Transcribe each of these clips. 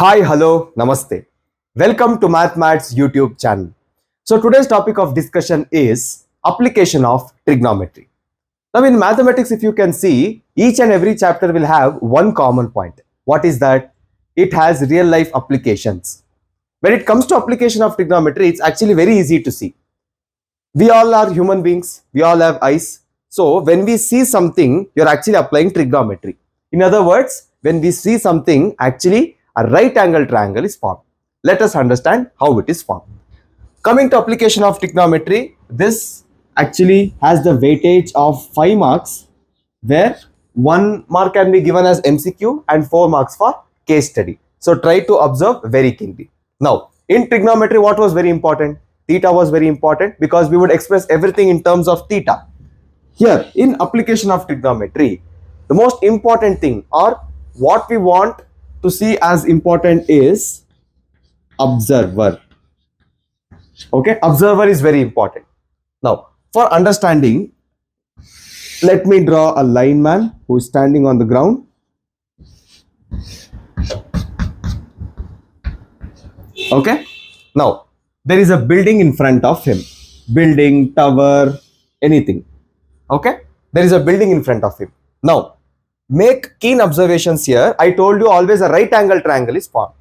Hi, hello, namaste. Welcome to MathMads YouTube channel. So today's topic of discussion is application of trigonometry. Now in mathematics, if you can see, each and every chapter will have one common point. What is that? It has real life applications. When it comes to application of trigonometry, it's actually very easy to see. We all are human beings. We all have eyes. So when we see something, you're actually applying trigonometry. In other words, when we see something, actually a right angle triangle is formed. Let us understand how it is formed. Coming to application of trigonometry, this actually has the weightage of 5 marks, where 1 mark can be given as MCQ and 4 marks for case study. So try to observe very keenly. Now, in trigonometry, what was very important? Theta was very important because we would express everything in terms of theta. Here, in application of trigonometry, the most important thing, or what we want to see as important, is observer. Okay, observer is very important. Now, for understanding, let me draw a lineman who is standing on the ground. Okay, now there is a building in front of him. Building, tower, anything. Okay, there is a building in front of him. Now, make keen observations here. I told you always a right angle triangle is formed.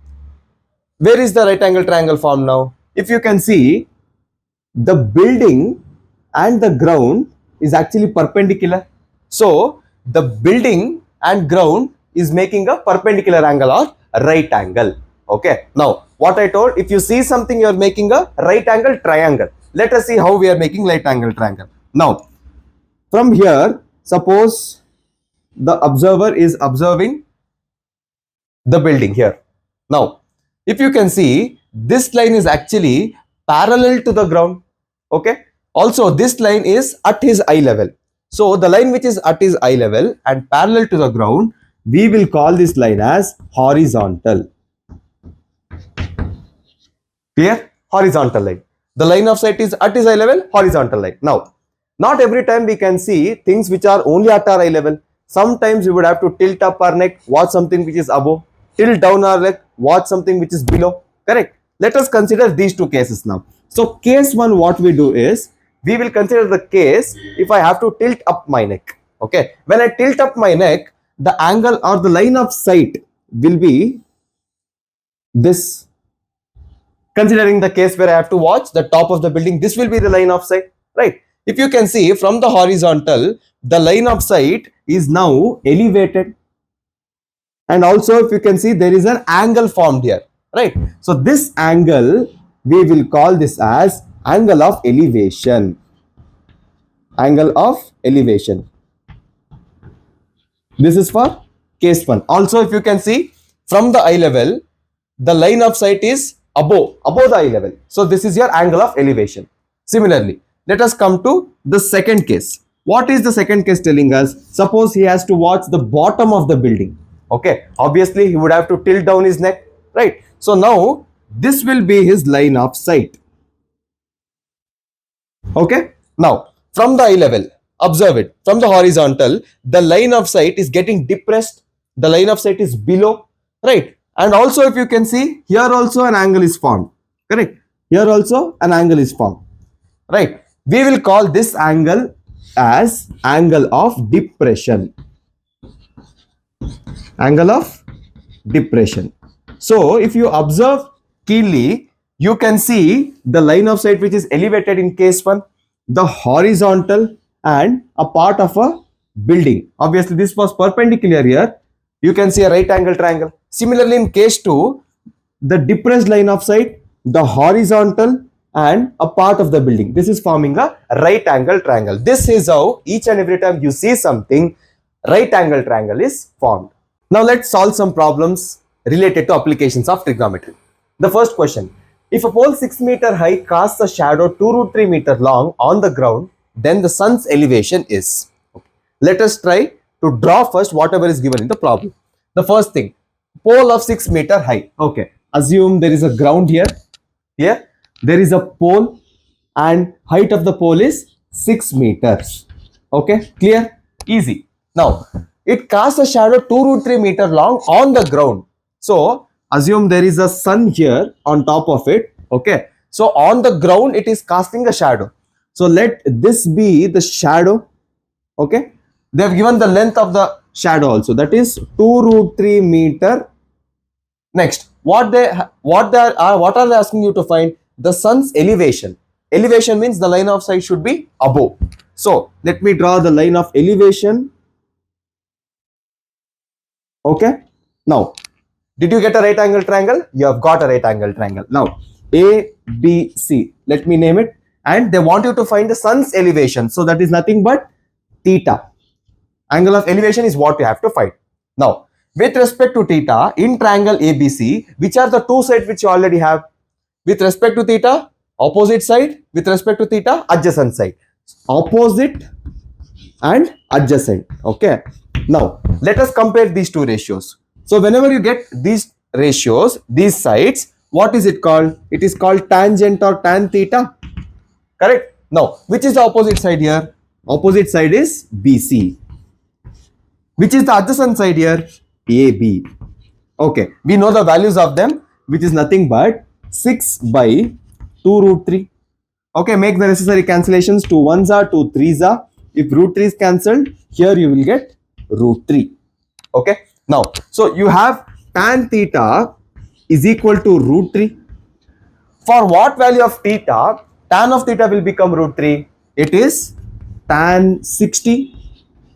Where is the right angle triangle formed now? If you can see, the building and the ground is actually perpendicular. So, the building and ground is making a perpendicular angle or a right angle. Okay. Now, what I told, if you see something, you are making a right angle triangle. Let us see how we are making right angle triangle. Now, from here, suppose the observer is observing the building here. Now, if you can see, this line is actually parallel to the ground. Okay. Also, this line is at his eye level. So, the line which is at his eye level and parallel to the ground, we will call this line as horizontal. Clear? Horizontal line. The line of sight is at his eye level, horizontal line. Now, not every time we can see things which are only at our eye level. Sometimes we would have to tilt up our neck, watch something which is above, tilt down our neck, watch something which is below. Correct? Let us consider these two cases now. So, case 1, what we do is, we will consider the case if I have to tilt up my neck. Okay. When I tilt up my neck, the angle or the line of sight will be this. Considering the case where I have to watch the top of the building, this will be the line of sight, right? If you can see from the horizontal, the line of sight is now elevated. And also, if you can see, there is an angle formed here, right? So, this angle, we will call this as angle of elevation. Angle of elevation. This is for case 1. Also, if you can see, from the eye level, the line of sight is above the eye level. So, this is your angle of elevation. Similarly, let us come to the second case. What is the second case telling us? Suppose he has to watch the bottom of the building. Okay, obviously he would have to tilt down his neck, right? So, now this will be his line of sight. Okay, now from the eye level, observe it. From the horizontal, the line of sight is getting depressed. The line of sight is below, right? And also, if you can see, here also an angle is formed. Correct? Here also an angle is formed. Right? We will call this angle as angle of depression. Angle of depression. So, if you observe keenly, you can see the line of sight which is elevated in case 1, the horizontal and a part of a building. Obviously, this was perpendicular here. You can see a right angle triangle. Similarly, in case 2, the depressed line of sight, the horizontal and a part of the building. This is forming a right angle triangle. This is how each and every time you see something, right angle triangle is formed. Now, let's solve some problems related to applications of trigonometry. The first question, if a pole 6 meter high casts a shadow 2√3 meter long on the ground, then the sun's elevation is. Okay. Let us try to draw first whatever is given in the problem. The first thing, pole of 6 meter high. Okay, assume there is a ground here. Here, there is a pole and height of the pole is 6 meters. Okay, clear? Easy. Now, it casts a shadow 2√3 meter long on the ground. So, assume there is a sun here on top of it. Okay, so on the ground it is casting a shadow. So let this be the shadow. Okay, they have given the length of the shadow also, that is 2 root 3 meter. Next, what are they asking you to find? The sun's elevation. Elevation means the line of sight should be above. So let me draw the line of elevation. Okay, now did you get a right angle triangle? You have got a right angle triangle. Now A, B, C, let me name it, and they want you to find the sun's elevation. So that is nothing but theta. Angle of elevation is what you have to find. Now with respect to theta, in triangle ABC, which are the two sides which you already have? With respect to theta, opposite side. With respect to theta, adjacent side. Opposite and adjacent. Okay, now let us compare these two ratios. So whenever you get these ratios, these sides, what is it called? It is called tangent or tan theta. Correct. Now which is the opposite side here? Opposite side is BC. Which is the adjacent side here? AB. Okay, we know the values of them, which is nothing but 6 by 2 root 3. Okay, make the necessary cancellations. 2 1s are, 2 3s are. If root 3 is cancelled, here you will get root 3. Okay, now so you have tan theta is equal to root 3. For what value of theta, tan of theta will become root 3? It is tan 60.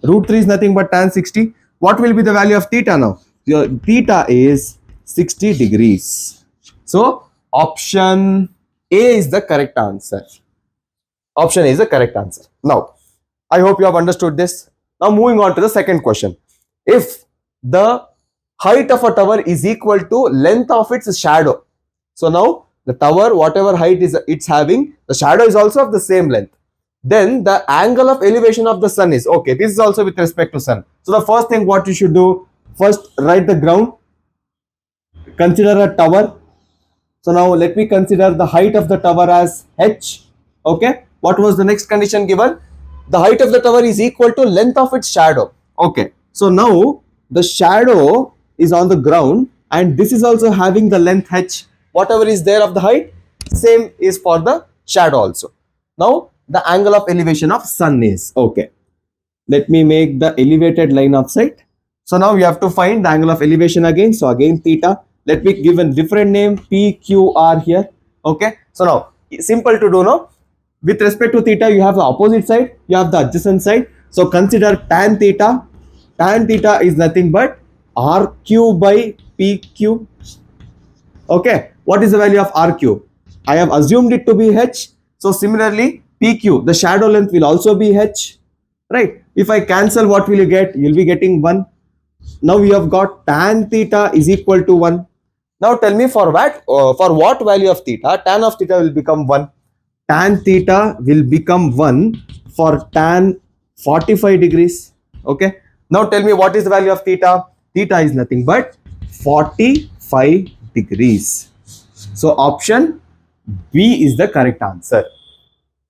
Root 3 is nothing but tan 60. What will be the value of theta now? Your theta is 60 degrees. So option A is the correct answer. Option A is the correct answer. Now, I hope you have understood this. Now moving on to the second question. If the height of a tower is equal to length of its shadow. So now the tower, whatever height is it's having, the shadow is also of the same length. Then the angle of elevation of the sun is, okay, this is also with respect to sun. So the first thing what you should do, first write the ground, consider a tower. So now let me consider the height of the tower as h. Okay, what was the next condition given? The height of the tower is equal to length of its shadow. Okay, so now the shadow is on the ground and this is also having the length h. Whatever is there of the height, same is for the shadow also. Now the angle of elevation of sun is, okay, let me make the elevated line of sight. So now we have to find the angle of elevation again. So again theta, let me give a different name, PQR here. Okay, so now simple to do now. With respect to theta, you have the opposite side, you have the adjacent side. So consider tan theta. Tan theta is nothing but RQ by PQ. Okay, what is the value of RQ? I have assumed it to be h. So similarly, PQ, the shadow length will also be h, right? If I cancel, what will you get? You will be getting 1. Now we have got tan theta is equal to 1. Now tell me for what value of theta, tan of theta will become 1. Tan theta will become 1 for tan 45 degrees. Okay. Now tell me what is the value of theta? Theta is nothing but 45 degrees. So option B is the correct answer.